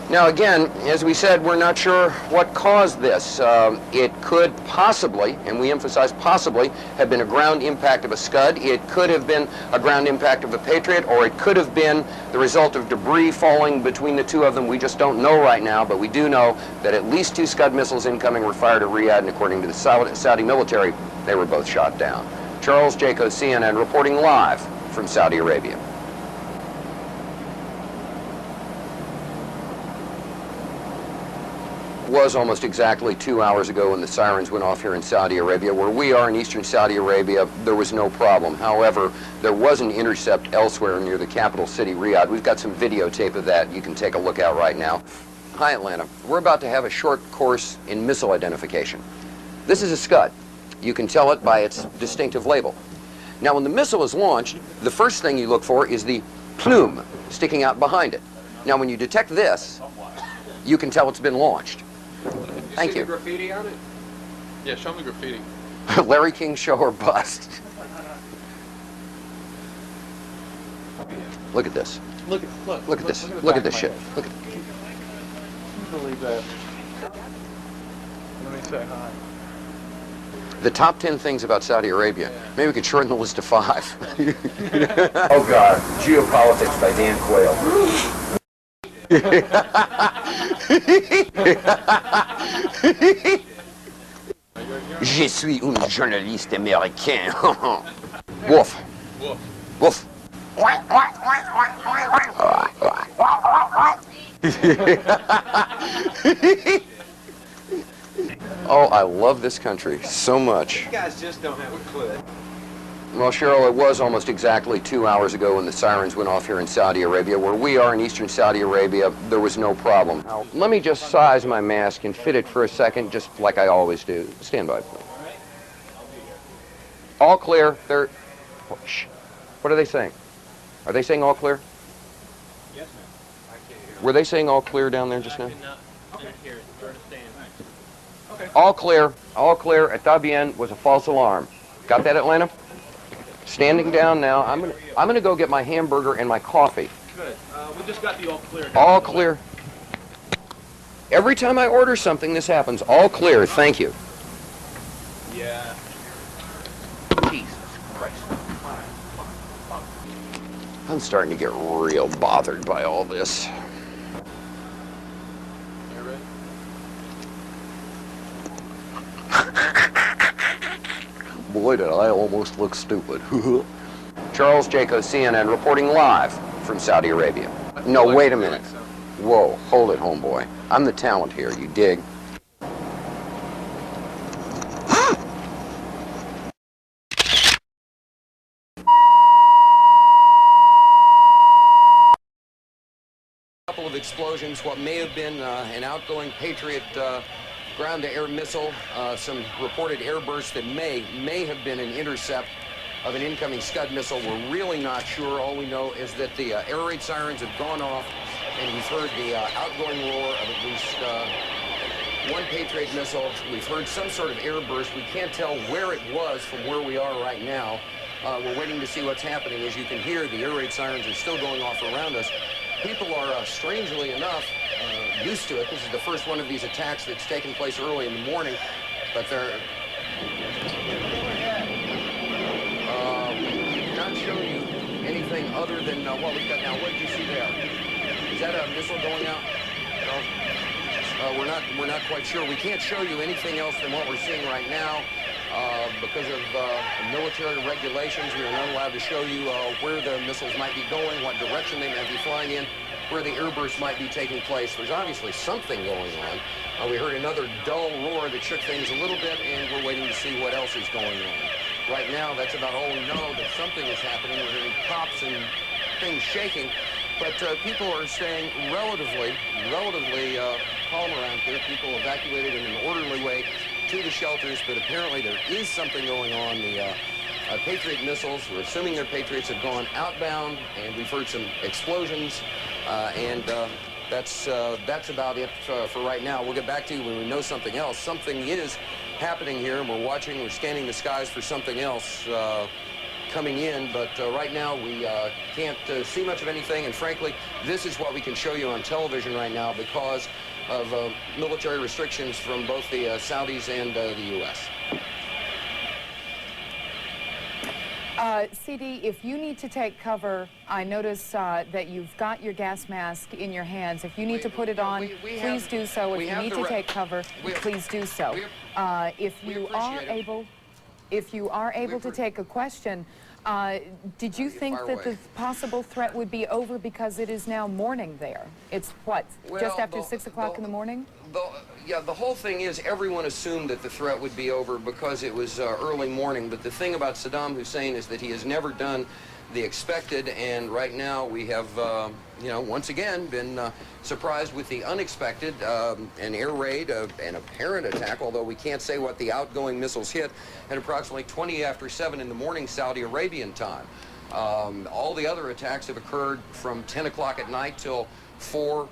Now again, as we said, we're not sure what caused this. It could possibly, and we emphasize possibly, have been a ground impact of a Scud. It could have been a ground impact of a Patriot, or it could have been the result of debris falling between the two of them. We just don't know right now, but we do know that at least 2 Scud missiles incoming were fired at Riyadh, and according to the Saudi military, they were both shot down. Charles Jaco, CNN, reporting live from Saudi Arabia. Was almost exactly 2 hours ago when the sirens went off here in Saudi Arabia. Where we are in eastern Saudi Arabia, there was no problem. However, there was an intercept elsewhere near the capital city, Riyadh. We've got some videotape of that you can take a look at right now. Hi, Atlanta. We're about to have a short course in missile identification. This is a Scud. You can tell it by its distinctive label. Now, when the missile is launched, the first thing you look for is the plume sticking out behind it. Now, when you detect this, you can tell it's been launched. Thank you. See the graffiti on it? Yeah, show me graffiti. Larry King show or bust. Look at this. Look at this. Look at this shit. Look at. Can you believe that? Let me say hi. The top 10 things about Saudi Arabia. Maybe we could shorten the list to 5. Oh God, Geopolitics by Dan Quayle. Je suis un journaliste américain. Woof. Woof. Woof. Oh, I love this country so much. You guys just don't have a clue. Well, Cheryl, it was almost exactly 2 hours ago when the sirens went off here in Saudi Arabia. Where we are in eastern Saudi Arabia, there was no problem. Now, let me just size my mask and fit it for a second, just like I always do. Stand by, please. All clear. They're... Shh. What are they saying? Are they saying all clear? Yes, ma'am. I can't hear. Were they saying all clear down there just now? Okay. All clear. All clear. Está bien was a false alarm. Got that, Atlanta? Standing down now. I'm gonna go get my hamburger and my coffee. Good. We just got the all clear. All clear. Every time I order something, this happens. All clear. Thank you. Yeah. Jesus Christ. I'm starting to get real bothered by all this. You ready? Boy, did I almost look stupid. Charles Jaco, CNN, reporting live from Saudi Arabia. No, wait a minute. Whoa, hold it, homeboy. I'm the talent here, you dig? Couple of explosions, what may have been an outgoing Patriot ground-to-air missile, some reported airbursts that may have been an intercept of an incoming Scud missile. We're really not sure. All we know is that the air raid sirens have gone off, and we've heard the outgoing roar of at least one Patriot missile. We've heard some sort of airburst. We can't tell where it was from where we are right now. We're waiting to see what's happening. As you can hear, the air raid sirens are still going off around us. People are, strangely enough, used to it. This is the first one of these attacks that's taken place early in the morning, but they're not showing you anything other than what we've got now. What did you see there? Is that a missile going out? No. We're not quite sure. We can't show you anything else than what we're seeing right now. Because of military regulations, we are not allowed to show you where the missiles might be going, what direction they might be flying in, where the airbursts might be taking place. There's obviously something going on. We heard another dull roar that shook things a little bit, and we're waiting to see what else is going on. Right now, that's about all we know, that something is happening. We're hearing pops and things shaking, but people are staying relatively calm around here. People evacuated in an orderly way to the shelters, but apparently there is something going on. The Patriot missiles, we're assuming they're Patriots, have gone outbound, and we've heard some explosions, and that's about it for right now. We'll get back to you when we know something else. Something is happening here, and we're scanning the skies for something else coming in, but right now we can't see much of anything, and frankly, this is what we can show you on television right now because of military restrictions from both the Saudis and the U.S. CD, if you need to take cover, I notice that you've got your gas mask in your hands. If you need to put it on, please do so. If you need to take cover, please do so. If you are able to take a question, did you think that the possible threat would be over because it is now morning there? It's what, just after 6 o'clock in the morning? Yeah, the whole thing is everyone assumed that the threat would be over because it was early morning, but the thing about Saddam Hussein is that he has never done the expected, and right now we have, you know, once again been surprised with the unexpected, an air raid, an apparent attack, although we can't say what the outgoing missiles hit, at approximately 20 after 7 in the morning Saudi Arabian time. All the other attacks have occurred from 10 o'clock at night till 4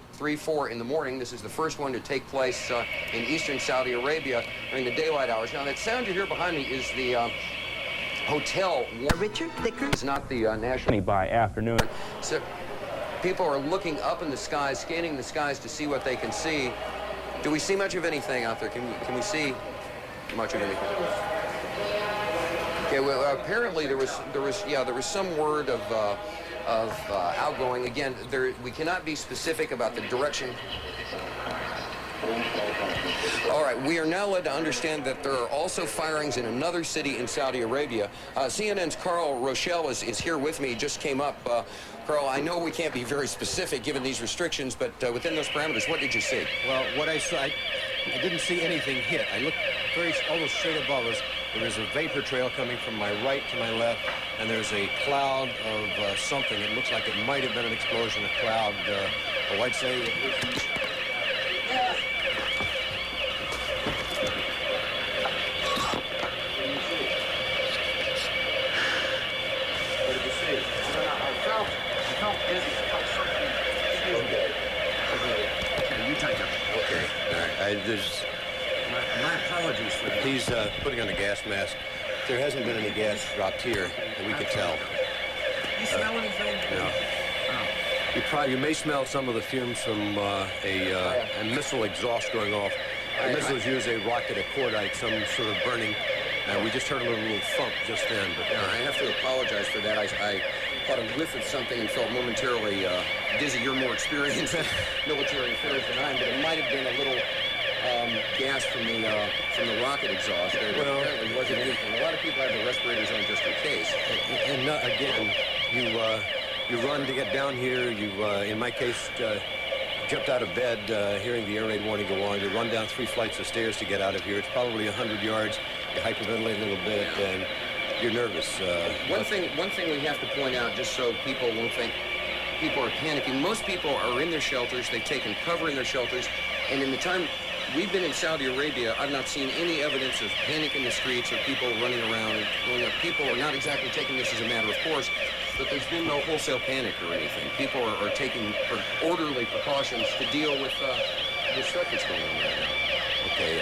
in the morning. This is the first one to take place in eastern Saudi Arabia during the daylight hours. Now, that sound you hear behind me is the hotel. Richard Thicker. It's not the national. By afternoon. So people are looking up in the skies, scanning the skies to see what they can see. Do we see much of anything out there? Can we see much of anything? Okay. Well, apparently there was some word of outgoing. Again, we cannot be specific about the direction. All right, we are now led to understand that there are also firings in another city in Saudi Arabia. CNN's Carl Rochelle is here with me. He just came up. Carl, I know we can't be very specific given these restrictions, but within those parameters, what did you see? Well, what I saw, I didn't see anything hit. I looked almost straight above us. There was a vapor trail coming from my right to my left, and there's a cloud of something. It looks like it might have been an explosion, a cloud. I'd say it was... My apologies for that. He's putting on a gas mask. There hasn't been any gas dropped here that we could tell. You smell anything? No. Oh. You may smell some of the fumes from a missile exhaust going off. The missiles use a rocket, a cordite, some sort of burning. We just heard a little thump just then. But I have to apologize for that. I caught a whiff of something and felt momentarily dizzy. You're more experienced in military affairs than I am, but it might have been a little gas from the rocket exhaust. Well, it wasn't anything. A lot of people have the respirators on just in case. And again, you run to get down here. You, in my case, jumped out of bed hearing the air raid warning go on. You run down 3 flights of stairs to get out of here. It's probably 100 yards. You hyperventilate a little bit, and you're nervous. One thing we have to point out, just so people won't think people are panicking. Most people are in their shelters. They've taken cover in their shelters, and in the time we've been in Saudi Arabia, I've not seen any evidence of panic in the streets or people running around and going up. People are not exactly taking this as a matter of course, but there's been no wholesale panic or anything. People are taking orderly precautions to deal with the stuff that's going on right now. Okay,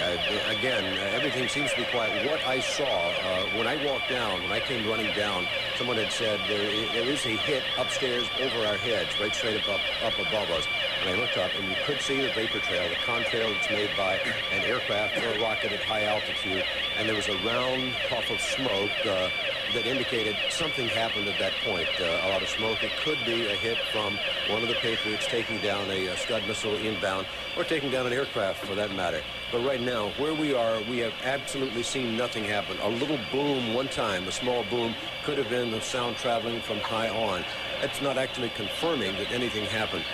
again, everything seems to be quiet. What I saw when I walked down, when I came running down, someone had said there is a hit upstairs over our heads, right straight up above us. And I looked up, and you could see the vapor trail, the contrail that's made by an aircraft or a rocket at high altitude. And there was a round puff of smoke that indicated something happened at that point. A lot of smoke. It could be a hit from one of the Patriots taking down a Scud missile inbound, or taking down an aircraft for that matter. But right now, where we are, we have absolutely seen nothing happen. A little boom one time, a small boom, could have been the sound traveling from high on. That's not actually confirming that anything happened.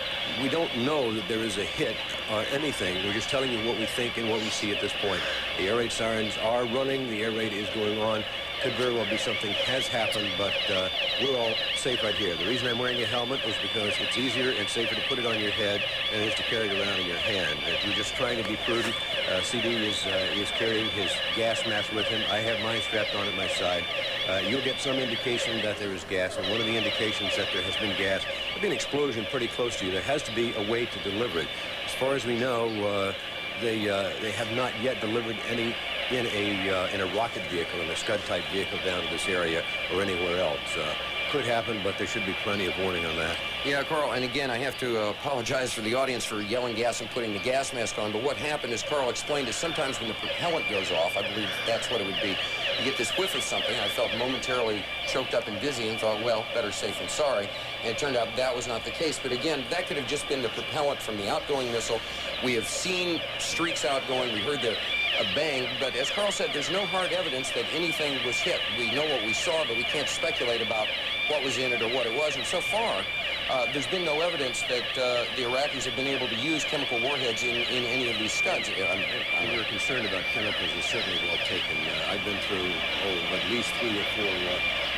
We don't know that there is a hit or anything. We're just telling you what we think and what we see at this point. The air raid sirens are running. The air raid is going on. Could very well be something has happened, but we're all safe right here. The reason I'm wearing a helmet is because it's easier and safer to put it on your head than it is to carry it around in your hand. If you're just trying to be prudent, CD is carrying his gas mask with him. I have mine strapped on at my side. You'll get some indication that there is gas, and one of the indications that there has been gas, there'll be an explosion pretty close to you. There has to be a way to deliver it. As far as we know, they have not yet delivered any in a rocket vehicle, in a Scud-type vehicle down to this area or anywhere else. Could happen, but there should be plenty of warning on that. Yeah, Carl, and again, I have to apologize for the audience for yelling gas and putting the gas mask on, but what happened, as Carl explained, is sometimes when the propellant goes off, I believe that's what it would be, you get this whiff of something. I felt momentarily choked up and dizzy and thought, well, better safe than sorry. And it turned out that was not the case. But again, that could have just been the propellant from the outgoing missile. We have seen streaks outgoing. We heard a bang, but as Carl said, there's no hard evidence that anything was hit. We know what we saw, but we can't speculate about what was in it or what it was. And so far, there's been no evidence that the Iraqis have been able to use chemical warheads in any of these Scuds. We were concerned about chemicals is certainly well taken. I've been through, at least 3 or 4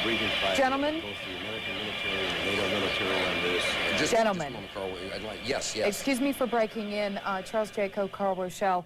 briefing classes. Gentlemen. Both the American military and the NATO military on this. Gentlemen. Just a moment, Carl. Yes. Excuse me for breaking in. Charles Jaco, Carl Rochelle.